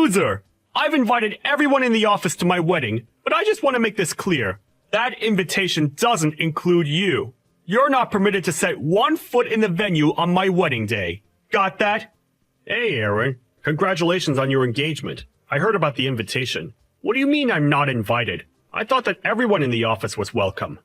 loser! I've invited everyone in the office to my wedding, but I just want to make this clear. That invitation doesn't include you. You're not permitted to set 1 foot in the venue on my wedding day. Got that? Hey, Aaron. Congratulations on your engagement. I heard about the invitation. What do you mean I'm not invited? I thought that everyone in the office was welcome.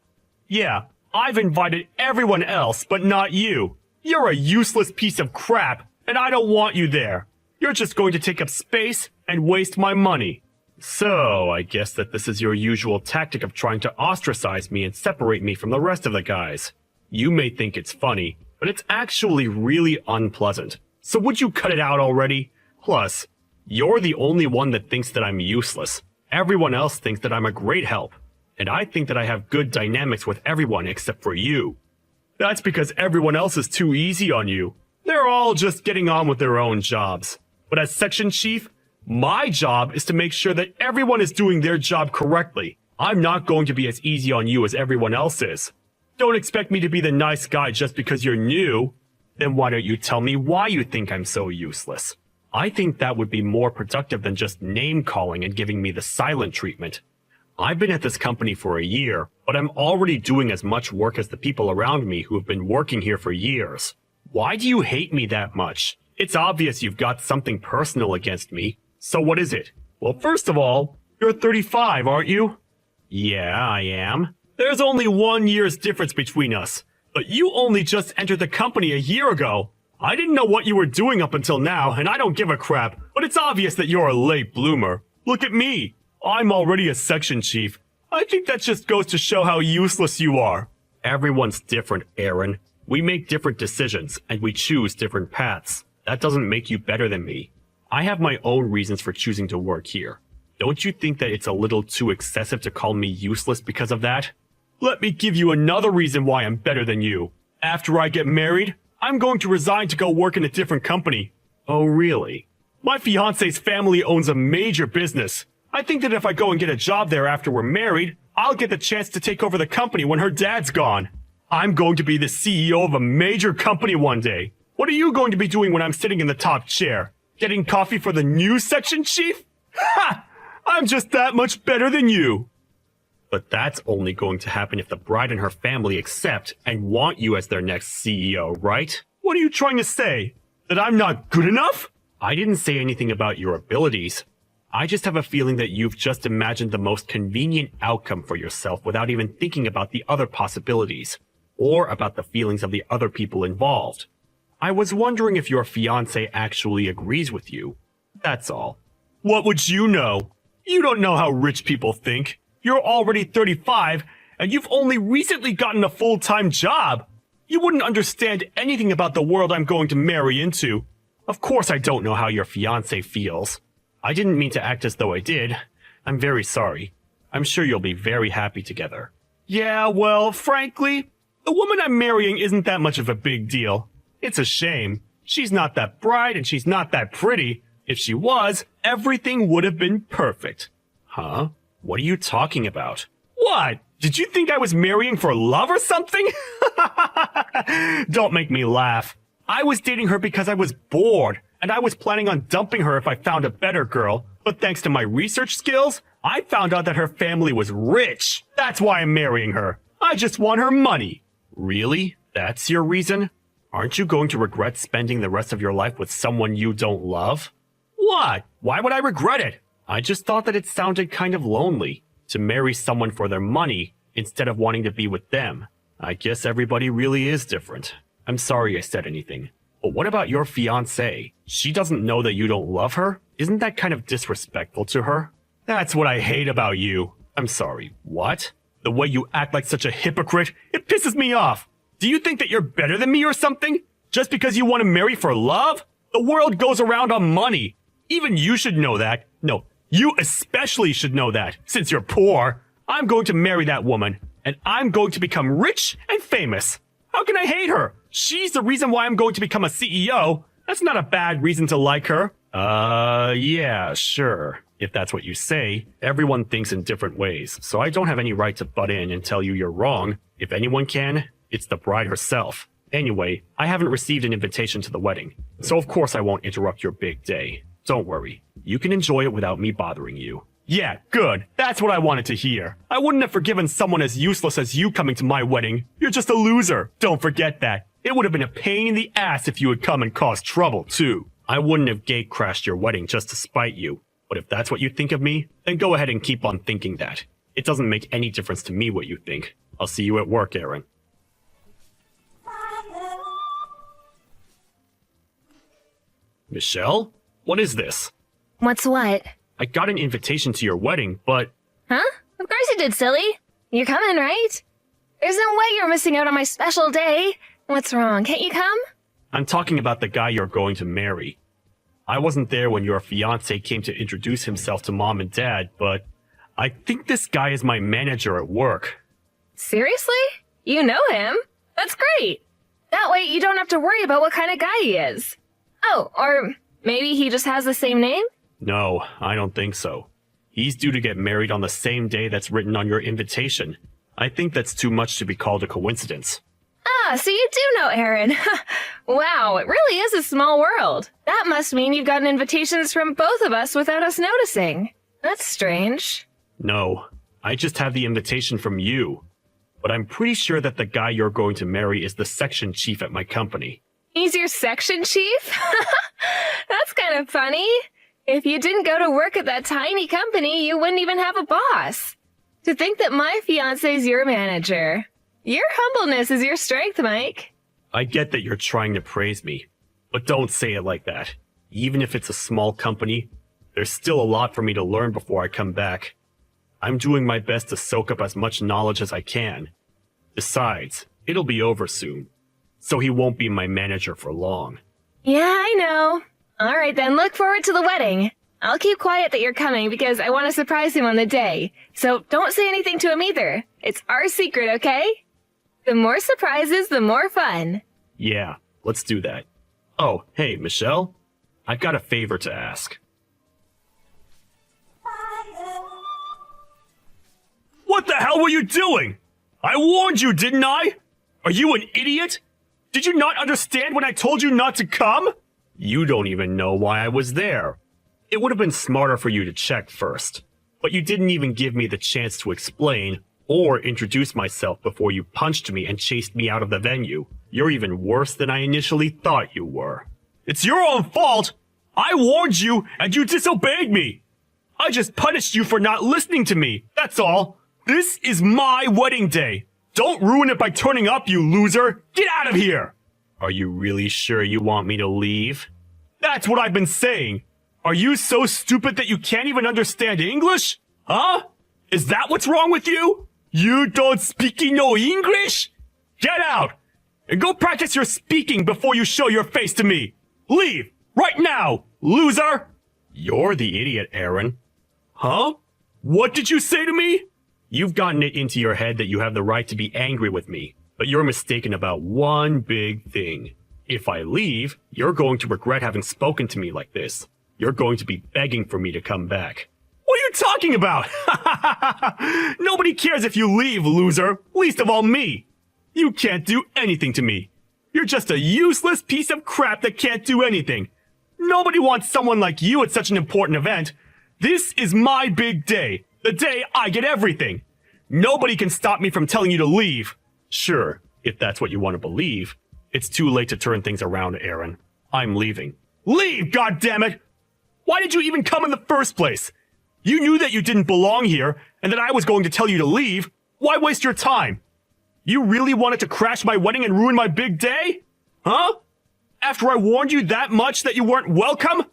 Yeah, I've invited everyone else, but not you. You're a useless piece of crap, and I don't want you there. You're just going to take up space and waste my money. So, I guess that this is your usual tactic of trying to ostracize me and separate me from the rest of the guys. You may think it's funny, but it's actually really unpleasant. So would you cut it out already? Plus, you're the only one that thinks that I'm useless. Everyone else thinks that I'm a great help. And I think that I have good dynamics with everyone except for you. That's because everyone else is too easy on you. They're all just getting on with their own jobs. But as section chief, my job is to make sure that everyone is doing their job correctly. I'm not going to be as easy on you as everyone else is. Don't expect me to be the nice guy just because you're new. Then why don't you tell me why you think I'm so useless? I think that would be more productive than just name-calling and giving me the silent treatment. I've been at this company for a year, but I'm already doing as much work as the people around me who have been working here for years. Why do you hate me that much? It's obvious you've got something personal against me. So what is it? Well, first of all, you're 35, aren't you? Yeah, I am. There's only 1 year's difference between us. But you only just entered the company a year ago. I didn't know what you were doing up until now, and I don't give a crap, but it's obvious that you're a late bloomer. Look at me. I'm already a section chief. I think that just goes to show how useless you are. Everyone's different, Aaron. We make different decisions, and we choose different paths. That doesn't make you better than me. I have my own reasons for choosing to work here. Don't you think that it's a little too excessive to call me useless because of that? Let me give you another reason why I'm better than you. After I get married, I'm going to resign to go work in a different company. Oh, really? My fiance's family owns a major business. I think that if I go and get a job there after we're married, I'll get the chance to take over the company when her dad's gone. I'm going to be the CEO of a major company one day. What are you going to be doing when I'm sitting in the top chair? Getting coffee for the new section chief? Ha! I'm just that much better than you. But that's only going to happen if the bride and her family accept and want you as their next CEO, right? What are you trying to say? That I'm not good enough? I didn't say anything about your abilities. I just have a feeling that you've just imagined the most convenient outcome for yourself without even thinking about the other possibilities, or about the feelings of the other people involved. I was wondering if your fiancé actually agrees with you. That's all. What would you know? You don't know how rich people think. You're already 35, and you've only recently gotten a full-time job. You wouldn't understand anything about the world I'm going to marry into. Of course I don't know how your fiancé feels. I didn't mean to act as though I did. I'm very sorry. I'm sure you'll be very happy together. Yeah, well, frankly, the woman I'm marrying isn't that much of a big deal. It's a shame. She's not that bright and she's not that pretty. If she was, everything would have been perfect. Huh? What are you talking about? What? Did you think I was marrying for love or something? Don't make me laugh. I was dating her because I was bored, and I was planning on dumping her if I found a better girl. But thanks to my research skills, I found out that her family was rich. That's why I'm marrying her. I just want her money. Really? That's your reason? Aren't you going to regret spending the rest of your life with someone you don't love? What? Why would I regret it? I just thought that it sounded kind of lonely to marry someone for their money instead of wanting to be with them. I guess everybody really is different. I'm sorry I said anything. But what about your fiancée? She doesn't know that you don't love her? Isn't that kind of disrespectful to her? That's what I hate about you. I'm sorry. What? The way you act like such a hypocrite, it pisses me off. Do you think that you're better than me or something? Just because you want to marry for love? The world goes around on money. Even you should know that. No, you especially should know that, since you're poor. I'm going to marry that woman, and I'm going to become rich and famous. How can I hate her? She's the reason why I'm going to become a CEO. That's not a bad reason to like her. Yeah, sure. If that's what you say, everyone thinks in different ways, so I don't have any right to butt in and tell you you're wrong. If anyone can, it's the bride herself. Anyway, I haven't received an invitation to the wedding, so of course I won't interrupt your big day. Don't worry. You can enjoy it without me bothering you. Yeah, good. That's what I wanted to hear. I wouldn't have forgiven someone as useless as you coming to my wedding. You're just a loser. Don't forget that. It would have been a pain in the ass if you had come and caused trouble, too. I wouldn't have gate-crashed your wedding just to spite you. But if that's what you think of me, then go ahead and keep on thinking that. It doesn't make any difference to me what you think. I'll see you at work, Aaron. Michelle? What is this? What's what? I got an invitation to your wedding, but... Huh? Of course you did, silly. You're coming, right? There's no way you're missing out on my special day. What's wrong? Can't you come? I'm talking about the guy you're going to marry. I wasn't there when your fiancé came to introduce himself to Mom and Dad, but I think this guy is my manager at work. Seriously? You know him? That's great. That way you don't have to worry about what kind of guy he is. Oh, or maybe he just has the same name? No, I don't think so. He's due to get married on the same day that's written on your invitation. I think that's too much to be called a coincidence. Ah, so you do know Aaron. Wow, it really is a small world. That must mean you've gotten invitations from both of us without us noticing. That's strange. No, I just have the invitation from you. But I'm pretty sure that the guy you're going to marry is the section chief at my company. He's your section chief? That's kind of funny. If you didn't go to work at that tiny company, you wouldn't even have a boss. To think that my fiancé's your manager. Your humbleness is your strength, Mike. I get that you're trying to praise me, but don't say it like that. Even if it's a small company, there's still a lot for me to learn before I come back. I'm doing my best to soak up as much knowledge as I can. Besides, it'll be over soon, so he won't be my manager for long. Yeah, I know. All right, then look forward to the wedding. I'll keep quiet that you're coming because I want to surprise him on the day. So don't say anything to him either. It's our secret, okay? The more surprises, the more fun. Yeah, let's do that. Oh, hey, Michelle? I've got a favor to ask. What the hell were you doing? I warned you, didn't I? Are you an idiot? Did you not understand when I told you not to come? You don't even know why I was there. It would have been smarter for you to check first. But you didn't even give me the chance to explain or introduce myself before you punched me and chased me out of the venue. You're even worse than I initially thought you were. It's your own fault! I warned you and you disobeyed me! I just punished you for not listening to me, that's all. This is my wedding day. Don't ruin it by turning up, you loser! Get out of here! Are you really sure you want me to leave? That's what I've been saying. Are you so stupid that you can't even understand English? Huh? Is that what's wrong with you? You don't speak no English? Get out! And go practice your speaking before you show your face to me. Leave! Right now, loser! You're the idiot, Aaron. Huh? What did you say to me? You've gotten it into your head that you have the right to be angry with me, but you're mistaken about one big thing. If I leave, you're going to regret having spoken to me like this. You're going to be begging for me to come back. What are you talking about? Nobody cares if you leave, loser. Least of all me. You can't do anything to me. You're just a useless piece of crap that can't do anything. Nobody wants someone like you at such an important event. This is my big day. The day I get everything. Nobody can stop me from telling you to leave. Sure, if that's what you want to believe. It's too late to turn things around, Aaron. I'm leaving. Leave, goddammit! Why did you even come in the first place? You knew that you didn't belong here, and that I was going to tell you to leave. Why waste your time? You really wanted to crash my wedding and ruin my big day? Huh? After I warned you that much that you weren't welcome?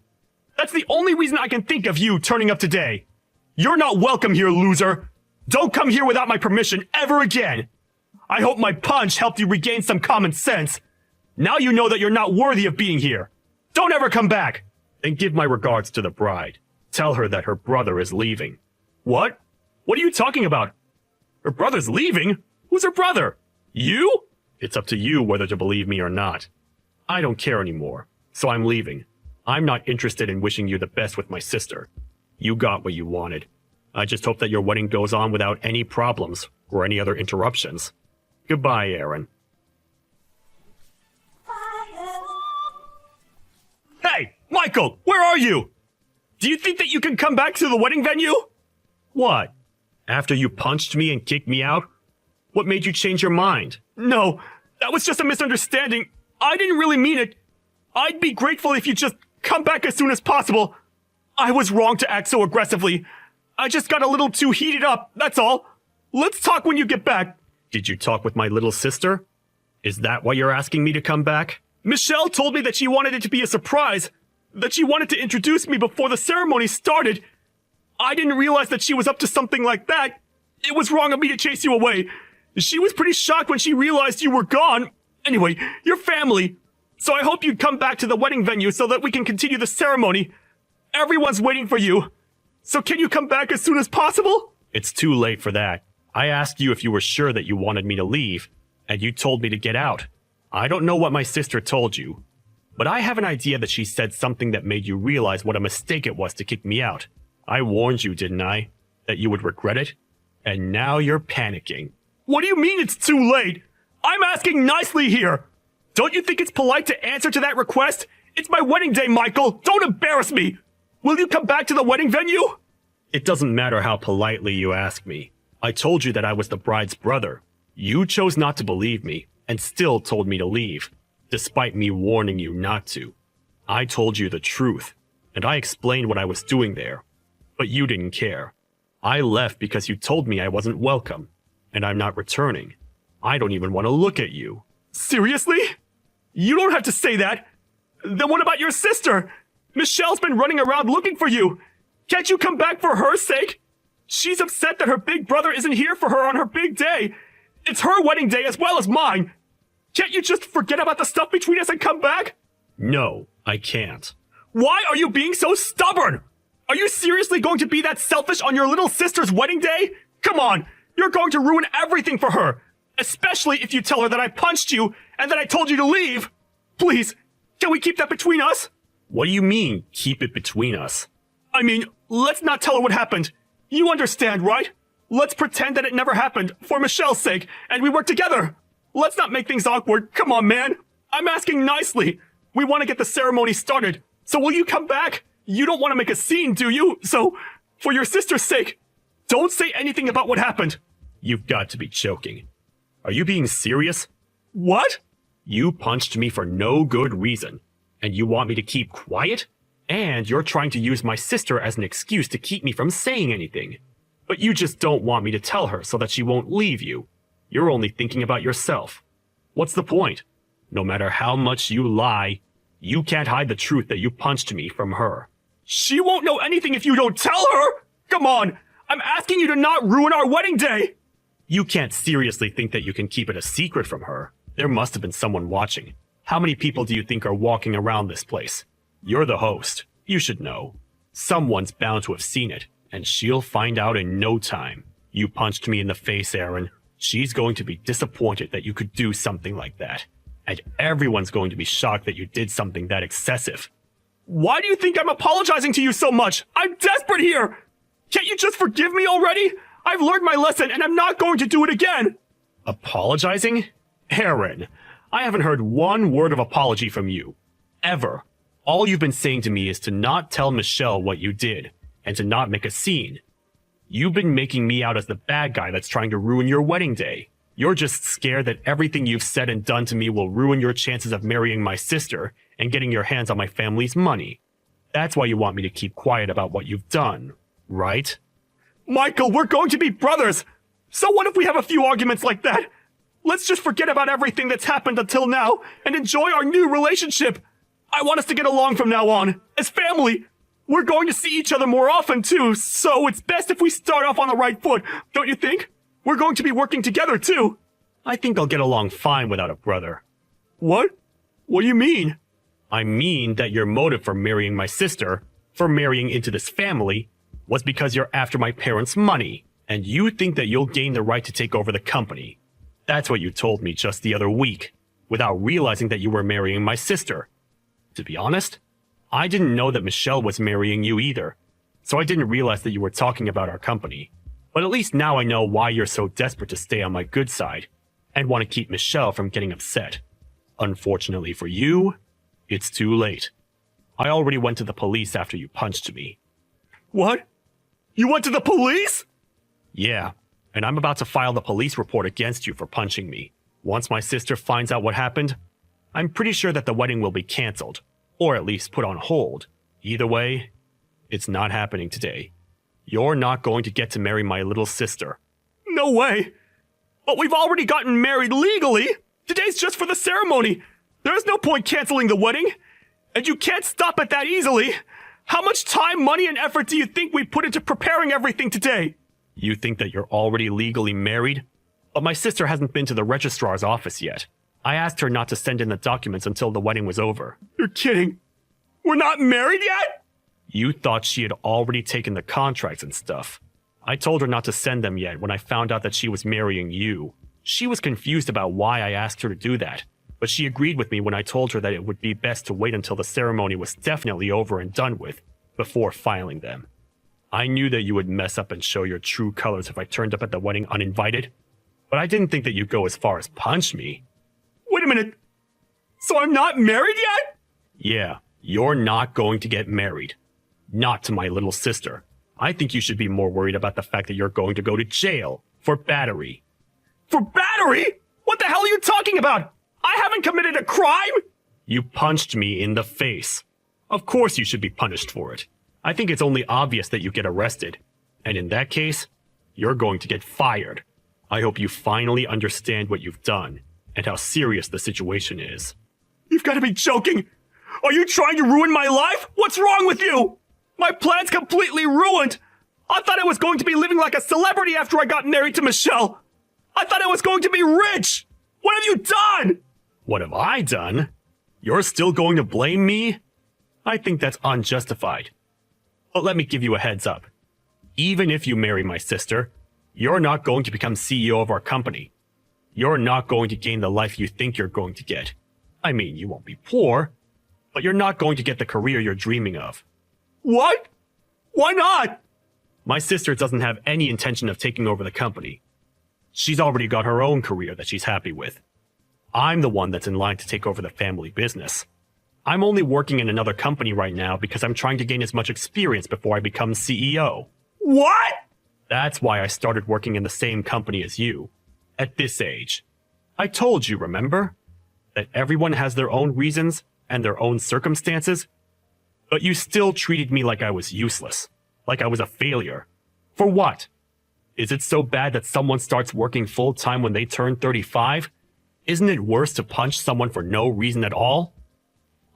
That's the only reason I can think of you turning up today. You're not welcome here, loser. Don't come here without my permission ever again. I hope my punch helped you regain some common sense. Now you know that you're not worthy of being here. Don't ever come back. And give my regards to the bride. Tell her that her brother is leaving. What? What are you talking about? Her brother's leaving? Who's her brother? You? It's up to you whether to believe me or not. I don't care anymore, so I'm leaving. I'm not interested in wishing you the best with my sister. You got what you wanted. I just hope that your wedding goes on without any problems or any other interruptions. Goodbye, Aaron. Hey, Michael, where are you? Do you think that you can come back to the wedding venue? What? After you punched me and kicked me out? What made you change your mind? No, that was just a misunderstanding. I didn't really mean it. I'd be grateful if you just come back as soon as possible. I was wrong to act so aggressively. I just got a little too heated up, that's all. Let's talk when you get back. Did you talk with my little sister? Is that why you're asking me to come back? Michelle told me that she wanted it to be a surprise, that she wanted to introduce me before the ceremony started. I didn't realize that she was up to something like that. It was wrong of me to chase you away. She was pretty shocked when she realized you were gone. Anyway, you're family. So I hope you'd come back to the wedding venue so that we can continue the ceremony. Everyone's waiting for you. So can you come back as soon as possible? It's too late for that. I asked you if you were sure that you wanted me to leave, and you told me to get out. I don't know what my sister told you, but I have an idea that she said something that made you realize what a mistake it was to kick me out. I warned you, didn't I? That you would regret it? And now you're panicking. What do you mean it's too late? I'm asking nicely here. Don't you think it's polite to answer to that request? It's my wedding day, Michael. Don't embarrass me. Will you come back to the wedding venue? It doesn't matter how politely you ask me. I told you that I was the bride's brother. You chose not to believe me and still told me to leave, despite me warning you not to. I told you the truth, and I explained what I was doing there, but you didn't care. I left because you told me I wasn't welcome, and I'm not returning. I don't even want to look at you. Seriously? You don't have to say that. Then what about your sister? Michelle's been running around looking for you. Can't you come back for her sake? She's upset that her big brother isn't here for her on her big day. It's her wedding day as well as mine. Can't you just forget about the stuff between us and come back? No, I can't. Why are you being so stubborn? Are you seriously going to be that selfish on your little sister's wedding day? Come on, you're going to ruin everything for her. Especially if you tell her that I punched you and that I told you to leave. Please, can we keep that between us? What do you mean, keep it between us? I mean, let's not tell her what happened. You understand, right? Let's pretend that it never happened, for Michelle's sake, and we work together. Let's not make things awkward. Come on, man. I'm asking nicely. We want to get the ceremony started. So will you come back? You don't want to make a scene, do you? So, for your sister's sake, don't say anything about what happened. You've got to be joking. Are you being serious? What? You punched me for no good reason, and you want me to keep quiet? And you're trying to use my sister as an excuse to keep me from saying anything. But you just don't want me to tell her so that she won't leave you. You're only thinking about yourself. What's the point? No matter how much you lie, you can't hide the truth that you punched me from her. She won't know anything if you don't tell her! Come on! I'm asking you to not ruin our wedding day! You can't seriously think that you can keep it a secret from her. There must have been someone watching. How many people do you think are walking around this place? You're the host. You should know. Someone's bound to have seen it, and she'll find out in no time. You punched me in the face, Aaron. She's going to be disappointed that you could do something like that. And everyone's going to be shocked that you did something that excessive. Why do you think I'm apologizing to you so much? I'm desperate here! Can't you just forgive me already? I've learned my lesson and I'm not going to do it again! Apologizing? Aaron, I haven't heard one word of apology from you. Ever. All you've been saying to me is to not tell Michelle what you did, and to not make a scene. You've been making me out as the bad guy that's trying to ruin your wedding day. You're just scared that everything you've said and done to me will ruin your chances of marrying my sister and getting your hands on my family's money. That's why you want me to keep quiet about what you've done, right? Michael, we're going to be brothers! So what if we have a few arguments like that? Let's just forget about everything that's happened until now and enjoy our new relationship. I want us to get along from now on, as family. We're going to see each other more often too, so it's best if we start off on the right foot, don't you think? We're going to be working together too. I think I'll get along fine without a brother. What? What do you mean? I mean that your motive for marrying my sister, for marrying into this family, was because you're after my parents' money, and you think that you'll gain the right to take over the company. That's what you told me just the other week, without realizing that you were marrying my sister. To be honest, I didn't know that Michelle was marrying you either, so I didn't realize that you were talking about our company. But at least now I know why you're so desperate to stay on my good side, and want to keep Michelle from getting upset. Unfortunately for you, it's too late. I already went to the police after you punched me. What? You went to the police? Yeah, and I'm about to file the police report against you for punching me. Once my sister finds out what happened, I'm pretty sure that the wedding will be canceled, or at least put on hold. Either way, it's not happening today. You're not going to get to marry my little sister. No way! But we've already gotten married legally! Today's just for the ceremony! There's no point canceling the wedding! And you can't stop it that easily! How much time, money, and effort do you think we put into preparing everything today? You think that you're already legally married? But my sister hasn't been to the registrar's office yet. I asked her not to send in the documents until the wedding was over. You're kidding! We're not married yet?! You thought she had already taken the contracts and stuff. I told her not to send them yet when I found out that she was marrying you. She was confused about why I asked her to do that, but she agreed with me when I told her that it would be best to wait until the ceremony was definitely over and done with, before filing them. I knew that you would mess up and show your true colors if I turned up at the wedding uninvited, but I didn't think that you'd go as far as punch me. Wait a minute! So I'm not married yet?! Yeah, you're not going to get married. Not to my little sister. I think you should be more worried about the fact that you're going to go to jail for battery. For battery?! What the hell are you talking about? I haven't committed a crime! You punched me in the face. Of course you should be punished for it. I think it's only obvious that you get arrested. And in that case, you're going to get fired. I hope you finally understand what you've done and how serious the situation is. You've got to be joking! Are you trying to ruin my life? What's wrong with you? My plan's completely ruined! I thought I was going to be living like a celebrity after I got married to Michelle! I thought I was going to be rich! What have you done? What have I done? You're still going to blame me? I think that's unjustified. But let me give you a heads up. Even if you marry my sister, you're not going to become CEO of our company. You're not going to gain the life you think you're going to get. I mean, you won't be poor, but you're not going to get the career you're dreaming of. What? Why not? My sister doesn't have any intention of taking over the company. She's already got her own career that she's happy with. I'm the one that's in line to take over the family business. I'm only working in another company right now because I'm trying to gain as much experience before I become CEO. What? That's why I started working in the same company as you. At this age. I told you, remember? That everyone has their own reasons and their own circumstances. But you still treated me like I was useless. Like I was a failure. For what? Is it so bad that someone starts working full-time when they turn 35? Isn't it worse to punch someone for no reason at all?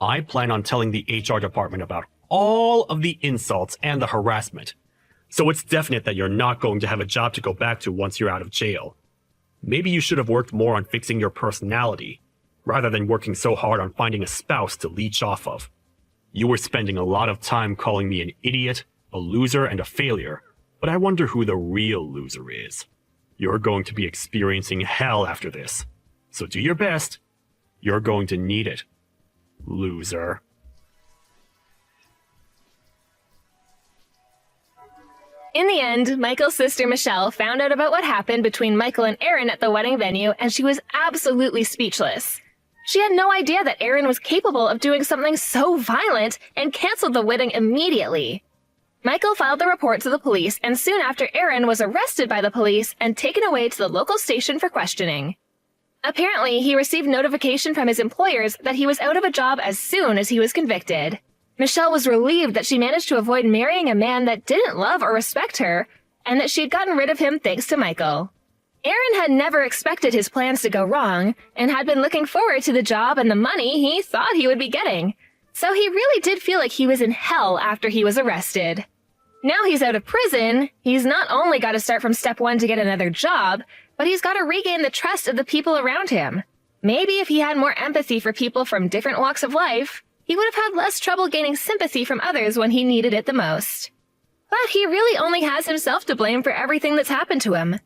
I plan on telling the HR department about all of the insults and the harassment. So it's definite that you're not going to have a job to go back to once you're out of jail. Maybe you should have worked more on fixing your personality, rather than working so hard on finding a spouse to leech off of. You were spending a lot of time calling me an idiot, a loser, and a failure, but I wonder who the real loser is. You're going to be experiencing hell after this. So do your best. You're going to need it. Loser. In the end, Michael's sister Michelle found out about what happened between Michael and Aaron at the wedding venue, and she was absolutely speechless. She had no idea that Aaron was capable of doing something so violent and canceled the wedding immediately. Michael filed the report to the police, and soon after Aaron was arrested by the police and taken away to the local station for questioning. Apparently, he received notification from his employers that he was out of a job as soon as he was convicted. Michelle was relieved that she managed to avoid marrying a man that didn't love or respect her, and that she had gotten rid of him thanks to Michael. Aaron had never expected his plans to go wrong, and had been looking forward to the job and the money he thought he would be getting. So he really did feel like he was in hell after he was arrested. Now he's out of prison, he's not only got to start from step one to get another job, but he's got to regain the trust of the people around him. Maybe if he had more empathy for people from different walks of life, he would have had less trouble gaining sympathy from others when he needed it the most. But he really only has himself to blame for everything that's happened to him.